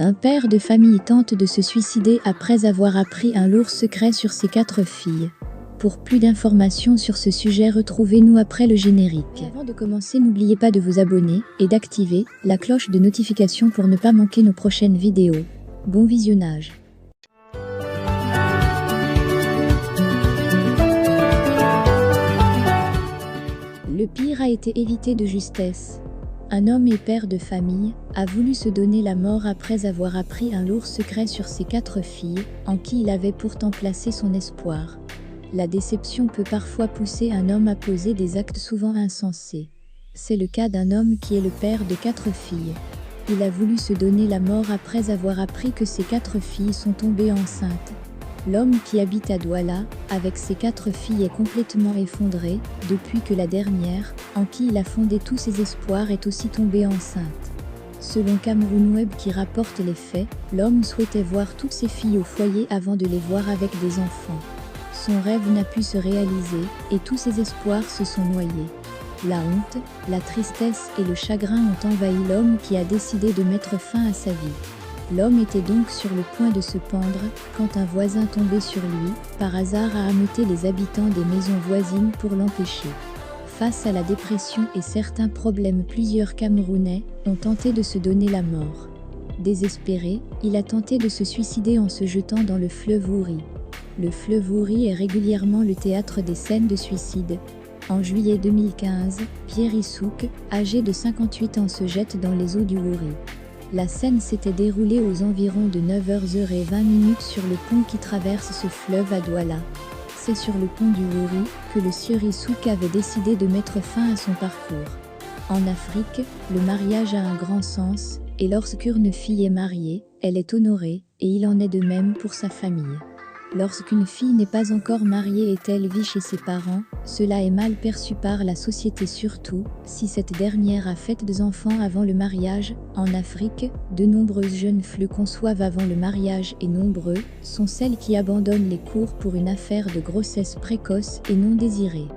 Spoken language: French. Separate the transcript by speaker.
Speaker 1: Un père de famille tente de se suicider après avoir appris un lourd secret sur ses 4 filles. Pour plus d'informations sur ce sujet, retrouvez-nous après le générique. Avant de commencer, n'oubliez pas de vous abonner et d'activer la cloche de notification pour ne pas manquer nos prochaines vidéos. Bon visionnage. Le pire a été évité de justesse. Un homme et père de famille a voulu se donner la mort après avoir appris un lourd secret sur ses 4 filles, en qui il avait pourtant placé son espoir. La déception peut parfois pousser un homme à poser des actes souvent insensés. C'est le cas d'un homme qui est le père de 4 filles. Il a voulu se donner la mort après avoir appris que ses 4 filles sont tombées enceintes. L'homme qui habite à Douala, avec ses 4 filles, est complètement effondré depuis que la dernière, en qui il a fondé tous ses espoirs, est aussi tombée enceinte. Selon Cameroun Web qui rapporte les faits, l'homme souhaitait voir toutes ses filles au foyer avant de les voir avec des enfants. Son rêve n'a pu se réaliser et tous ses espoirs se sont noyés. La honte, la tristesse et le chagrin ont envahi l'homme qui a décidé de mettre fin à sa vie. L'homme était donc sur le point de se pendre quand un voisin tombé sur lui, par hasard, a ameuté les habitants des maisons voisines pour l'empêcher. Face à la dépression et certains problèmes, plusieurs Camerounais ont tenté de se donner la mort. Désespéré, il a tenté de se suicider en se jetant dans le fleuve Ouri. Le fleuve Ouri est régulièrement le théâtre des scènes de suicide. En juillet 2015, Pierre Issouk, âgé de 58 ans, se jette dans les eaux du Ouri. La scène s'était déroulée aux environs de 9h20 sur le pont qui traverse ce fleuve à Douala. C'est sur le pont du Ouri que le sieur Issouk avait décidé de mettre fin à son parcours. En Afrique, le mariage a un grand sens, et lorsqu'une fille est mariée, elle est honorée, et il en est de même pour sa famille. Lorsqu'une fille n'est pas encore mariée et qu'elle vit chez ses parents, cela est mal perçu par la société, surtout si cette dernière a fait des enfants avant le mariage. En Afrique, de nombreuses jeunes filles conçoivent avant le mariage et nombreux sont celles qui abandonnent les cours pour une affaire de grossesse précoce et non désirée.